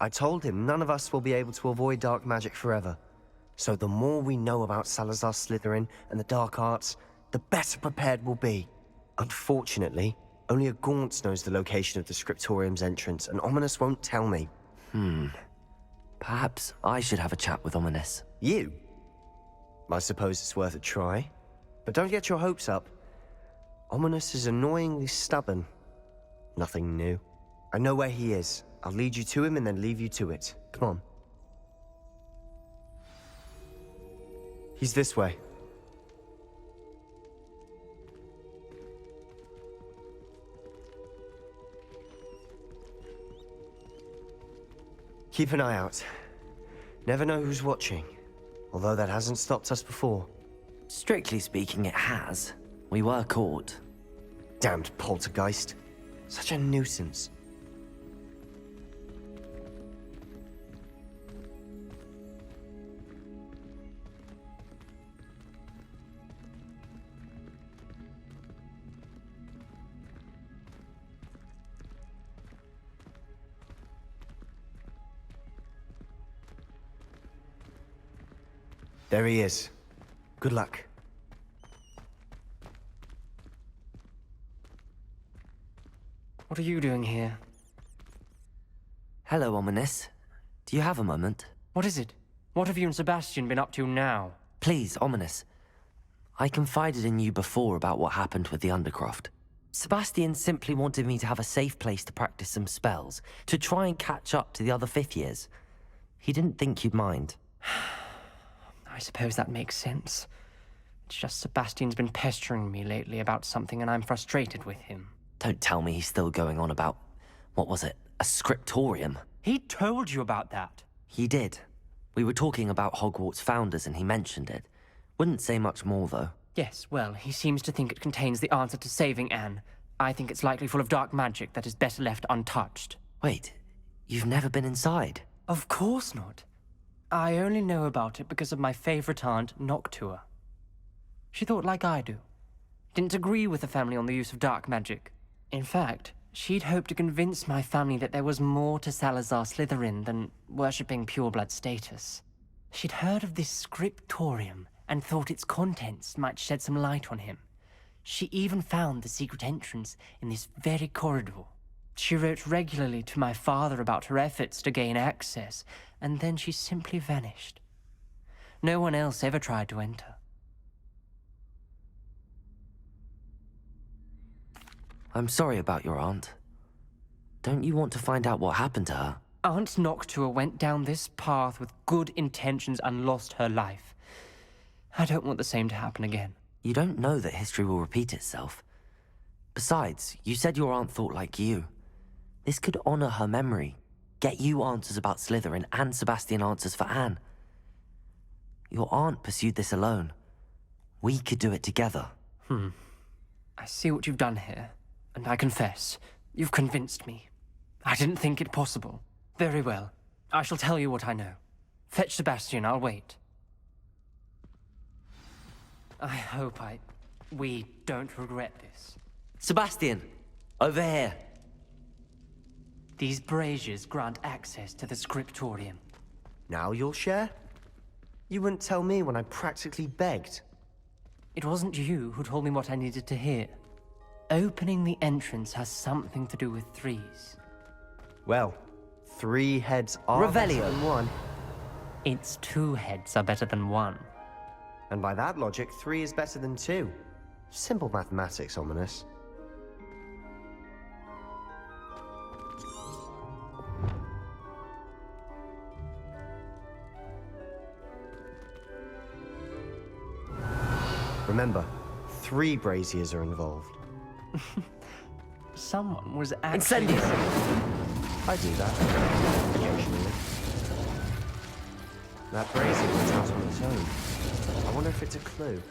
I told him none of us will be able to avoid dark magic forever. So the more we know about Salazar Slytherin and the dark arts, the better prepared we'll be. Unfortunately, only a Gaunt knows the location of the Scriptorium's entrance, and Ominous won't tell me. Perhaps I should have a chat with Ominous. You? I suppose it's worth a try. But don't get your hopes up. Ominous is annoyingly stubborn. Nothing new. I know where he is. I'll lead you to him and then leave you to it. Come on. He's this way. Keep an eye out. Never know who's watching. Although that hasn't stopped us before. Strictly speaking, it has. We were caught. Damned poltergeist. Such a nuisance. There he is. Good luck. What are you doing here? Hello, Ominous. Do you have a moment? What is it? What have you and Sebastian been up to now? Please, Ominous. I confided in you before about what happened with the Undercroft. Sebastian simply wanted me to have a safe place to practice some spells, to try and catch up to the other fifth years. He didn't think you'd mind. I suppose that makes sense. It's just Sebastian's been pestering me lately about something and I'm frustrated with him. Don't tell me he's still going on about, what was it, a scriptorium? He told you about that. He did. We were talking about Hogwarts founders and he mentioned it. Wouldn't say much more, though. Yes, well, he seems to think it contains the answer to saving Anne. I think it's likely full of dark magic that is better left untouched. Wait, you've never been inside? Of course not. I only know about it because of my favorite aunt, Noctua. She thought like I do. Didn't agree with the family on the use of dark magic. In fact, she'd hoped to convince my family that there was more to Salazar Slytherin than worshipping pureblood status. She'd heard of this scriptorium and thought its contents might shed some light on him. She even found the secret entrance in this very corridor. She wrote regularly to my father about her efforts to gain access, and then she simply vanished. No one else ever tried to enter. I'm sorry about your aunt. Don't you want to find out what happened to her? Aunt Noctua went down this path with good intentions and lost her life. I don't want the same to happen again. You don't know that history will repeat itself. Besides, you said your aunt thought like you. This could honor her memory, get you answers about Slytherin and Sebastian answers for Anne. Your aunt pursued this alone. We could do it together. I see what you've done here, and I confess, you've convinced me. I didn't think it possible. Very well. I shall tell you what I know. Fetch Sebastian, I'll wait. I hope we don't regret this. Sebastian! Over here! These braziers grant access to the scriptorium. Now you'll share? You wouldn't tell me when I practically begged. It wasn't you who told me what I needed to hear. Opening the entrance has something to do with threes. Well, 3 heads are better Revelio. than 1. It's 2 heads are better than 1. And by that logic, 3 is better than 2. Simple mathematics, Ominous. Remember, 3 braziers are involved. Someone was actually... Incendio! I do that, occasionally. That brazier went out on its own. I wonder if it's a clue.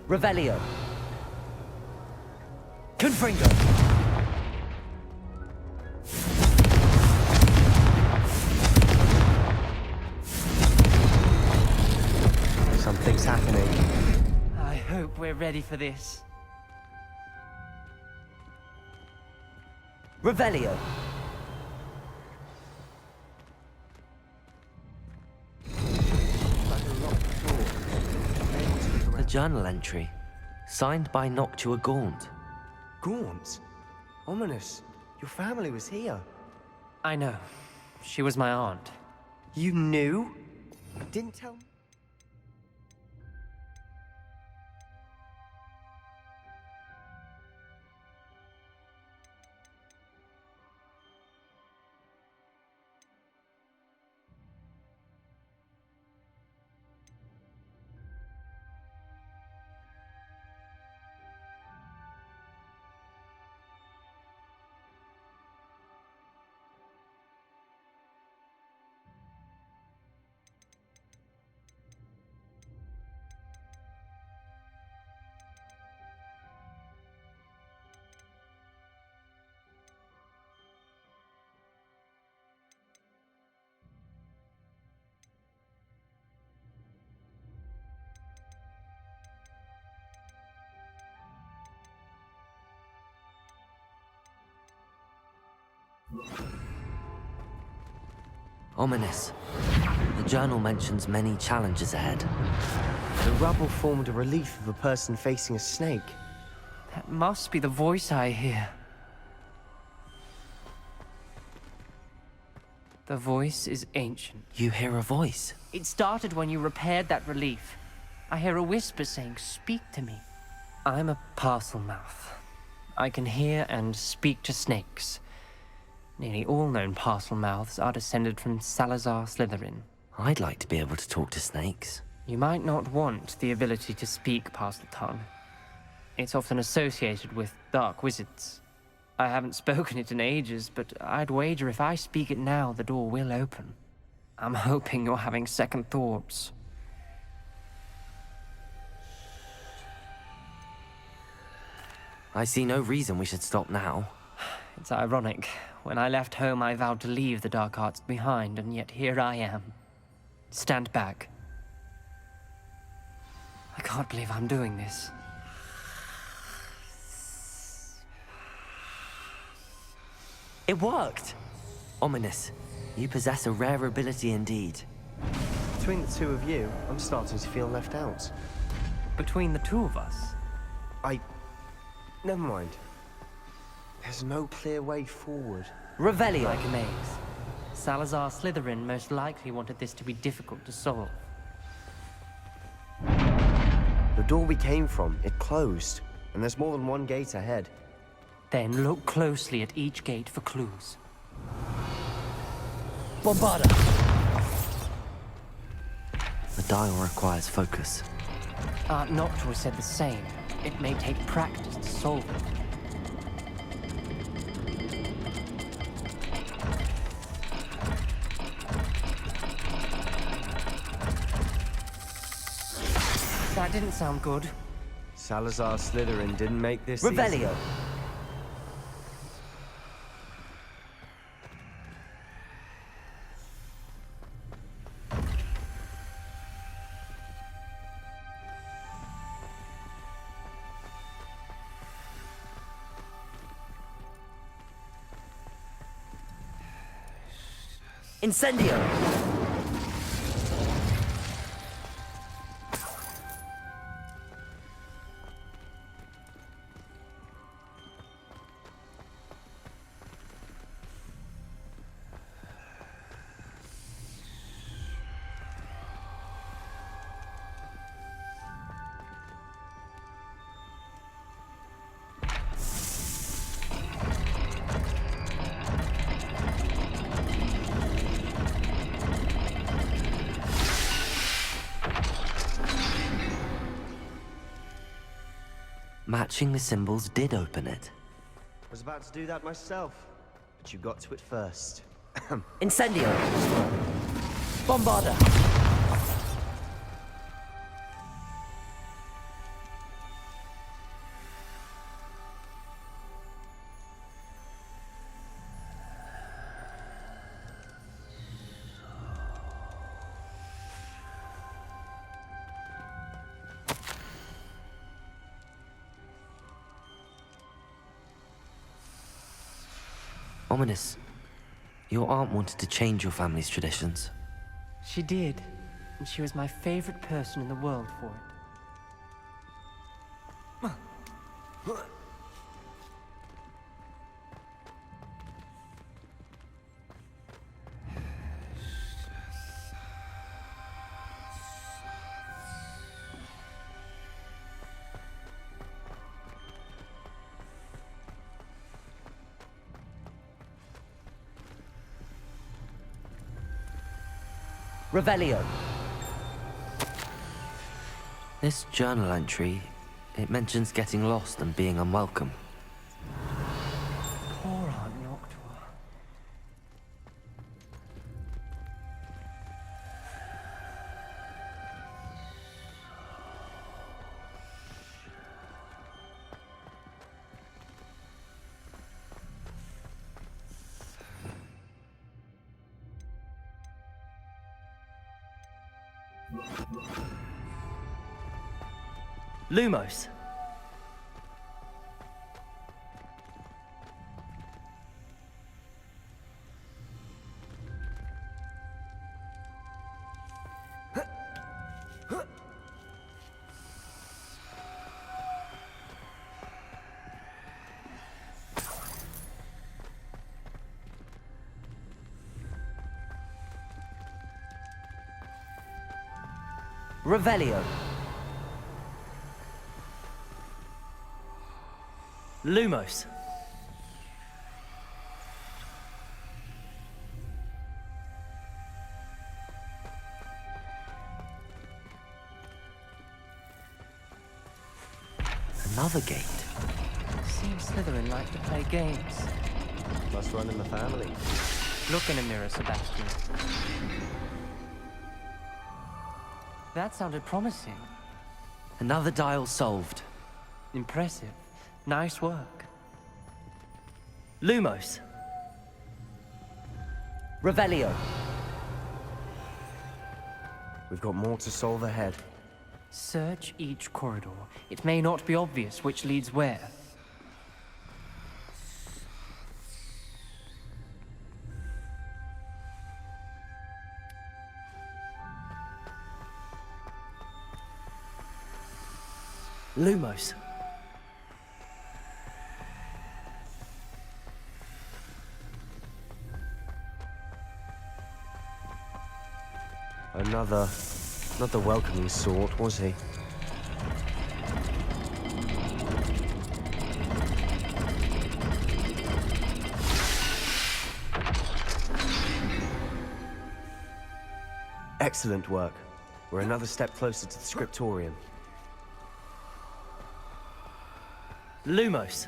Revelio! Confringo! hope we're ready for this. Revelio. The journal entry, signed by Noctua Gaunt. Gaunt? Ominous. Your family was here. I know. She was my aunt. You knew? Didn't tell me? Ominous. The journal mentions many challenges ahead. The rubble formed a relief of a person facing a snake. That must be the voice I hear. The voice is ancient. You hear a voice. It started when you repaired that relief. I hear a whisper saying, "Speak to me." I'm a parcel mouth. I can hear and speak to snakes. Nearly all known parcel mouths are descended from Salazar Slytherin. I'd like to be able to talk to snakes. You might not want the ability to speak parcel tongue. It's often associated with dark wizards. I haven't spoken it in ages, but I'd wager if I speak it now, the door will open. I'm hoping you're having second thoughts. I see no reason we should stop now. It's ironic. When I left home, I vowed to leave the dark arts behind, and yet here I am. Stand back. I can't believe I'm doing this. It worked! Ominous. You possess a rare ability indeed. Between the two of you, I'm starting to feel left out. Between the two of us, Never mind. There's no clear way forward. Revelio. like a maze. Salazar Slytherin most likely wanted this to be difficult to solve. The door we came from, it closed. And there's more than one gate ahead. Then look closely at each gate for clues. Bombarda! The dial requires focus. Aunt Noctua said the same. It may take practice to solve it. That didn't sound good. Salazar Slytherin didn't make this Revelio. easy. Incendio! Matching the symbols did open it. I was about to do that myself, but you got to it first. Incendio! Bombarda! Ominous, your aunt wanted to change your family's traditions. She did, and she was my favorite person in the world for it. Revelio. This journal entry, it mentions getting lost and being unwelcome. Poor Aunt Noctua. Lumos. Revelio. Lumos. Another gate. Seems Slytherin like to play games. Must run in the family. Look in a mirror, Sebastian. That sounded promising. Another dial solved. Impressive. Nice work. Lumos. Revelio. We've got more to solve ahead. Search each corridor. It may not be obvious which leads where. Lumos. Another... not the welcoming sort, was he? Excellent work. We're another step closer to the scriptorium. Lumos.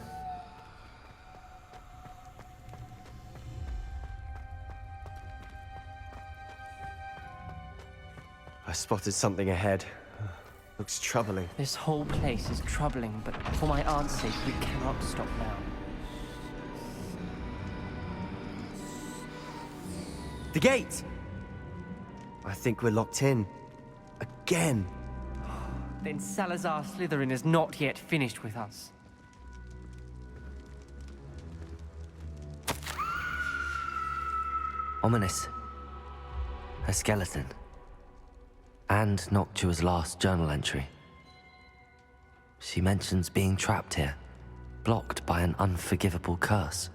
I spotted something ahead. Looks troubling. This whole place is troubling, but for my aunt's sake, we cannot stop now. The gate! I think we're locked in. Again! Then Salazar Slytherin is not yet finished with us. Ominous. A skeleton. And Noctua's last journal entry. She mentions being trapped here, blocked by an unforgivable curse.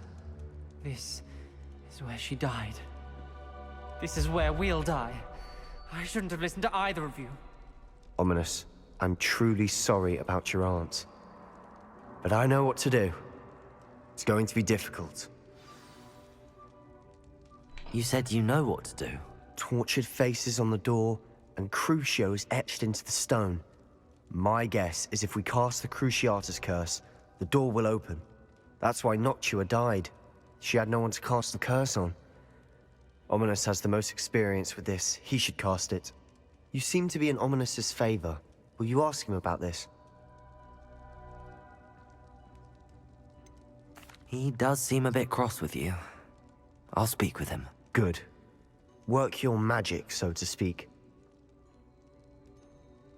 This is where she died. This is where we'll die. I shouldn't have listened to either of you. Ominous, I'm truly sorry about your aunt. But I know what to do. It's going to be difficult. You said you know what to do. Tortured faces on the door, and Crucio is etched into the stone. My guess is if we cast the Cruciatus curse, the door will open. That's why Noctua died. She had no one to cast the curse on. Ominous has the most experience with this. He should cast it. You seem to be in Ominous's favor. Will you ask him about this? He does seem a bit cross with you. I'll speak with him. Good. Work your magic, so to speak.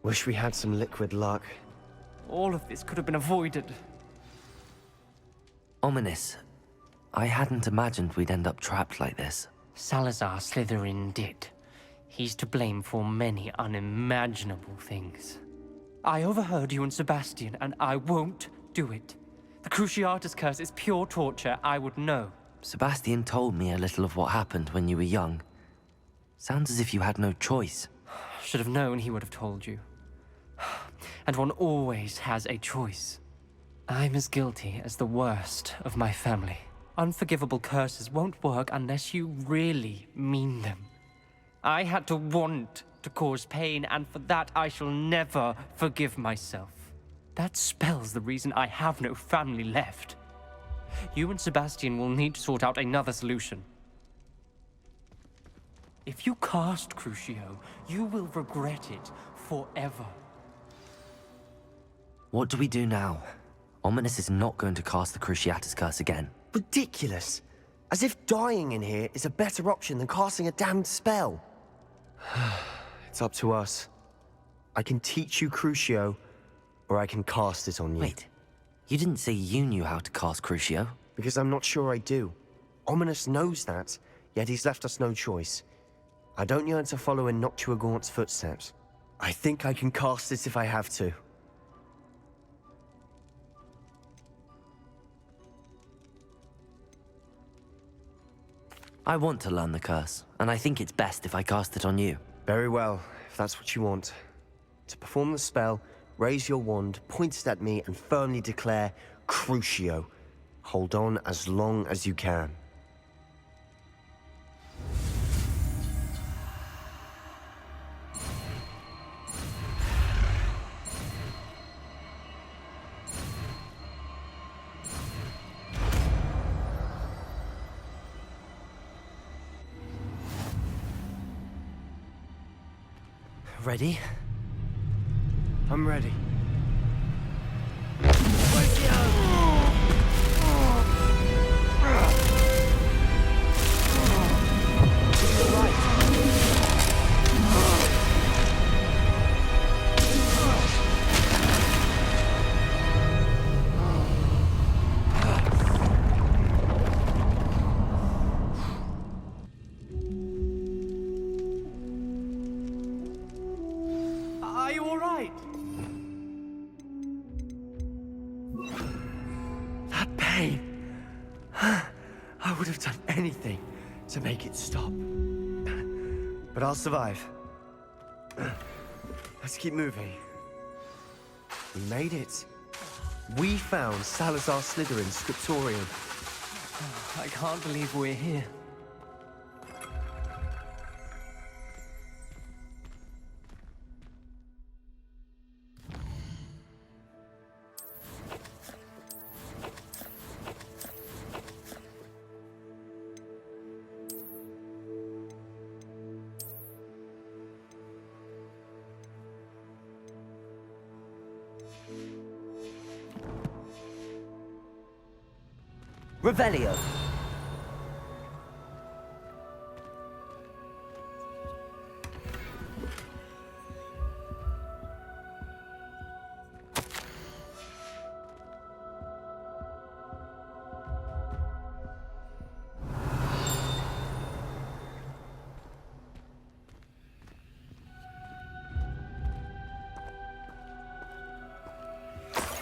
Wish we had some liquid luck. All of this could have been avoided. Ominous. I hadn't imagined we'd end up trapped like this. Salazar Slytherin did. He's to blame for many unimaginable things. I overheard you and Sebastian, and I won't do it. The Cruciatus curse is pure torture, I would know. Sebastian told me a little of what happened when you were young. Sounds as if you had no choice. Should have known he would have told you. And one always has a choice. I'm as guilty as the worst of my family. Unforgivable curses won't work unless you really mean them. I had to want to cause pain, and for that I shall never forgive myself. That spells the reason I have no family left. You and Sebastian will need to sort out another solution. If you cast Crucio, you will regret it forever. What do we do now? Ominous is not going to cast the Cruciatus curse again. Ridiculous. As if dying in here is a better option than casting a damned spell. It's up to us. I can teach you Crucio, or I can cast it on you. Wait, you didn't say you knew how to cast Crucio? Because I'm not sure I do. Ominous knows that, yet he's left us no choice. I don't yearn to follow in Noctua Gaunt's footsteps. I think I can cast it if I have to. I want to learn the curse, and I think it's best if I cast it on you. Very well, if that's what you want. To perform the spell, raise your wand, point it at me, and firmly declare Crucio. Hold on as long as you can. Ready? I'm ready. Are you all right? That pain. I would have done anything to make it stop. But I'll survive. Let's keep moving. We made it. We found Salazar Slytherin's scriptorium. I can't believe we're here. Revelio!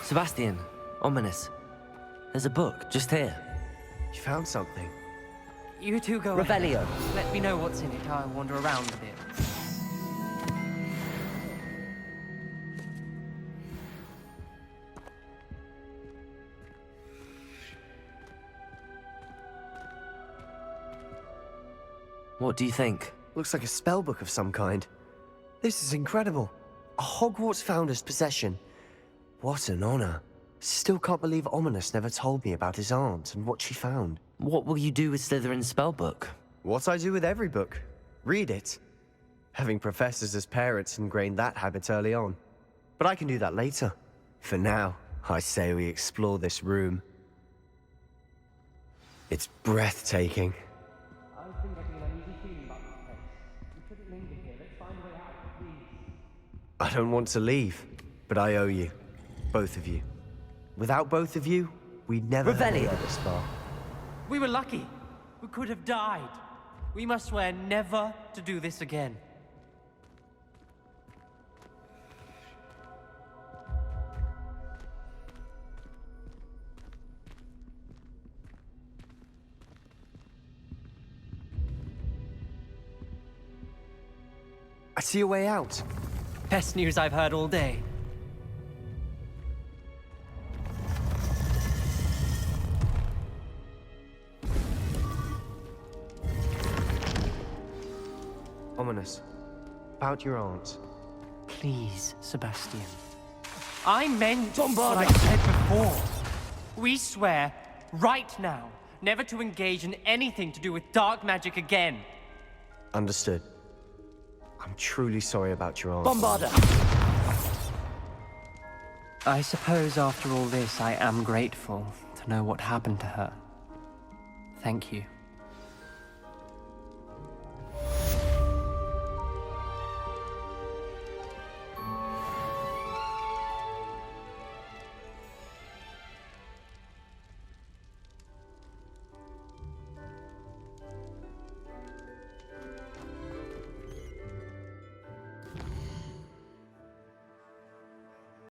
Sebastian, Ominous. There's a book just here. You found something. You two go Revelio. ahead. Let me know what's in it. I'll wander around a bit. What do you think? Looks like a spell book of some kind. This is incredible. A Hogwarts founder's possession. What an honor. Still can't believe Ominous never told me about his aunt and what she found. What will you do with Slytherin's spellbook? What I do with every book. Read it. Having professors as parents ingrained that habit early on. But I can do that later. For now, I say we explore this room. It's breathtaking. I've been getting an uneasy feeling about this place. We shouldn't linger here. Let's find a way out, please. I don't want to leave, but I owe you. Both of you. Without both of you, we'd never have made Revelio. it this far. We were lucky. We could have died. We must swear never to do this again. I see a way out. Best news I've heard all day. Ominous. About your aunt. Please, Sebastian. I meant what I said before. We swear, right now, never to engage in anything to do with dark magic again. Understood. I'm truly sorry about your aunt. Bombarda! I suppose after all this, I am grateful to know what happened to her. Thank you.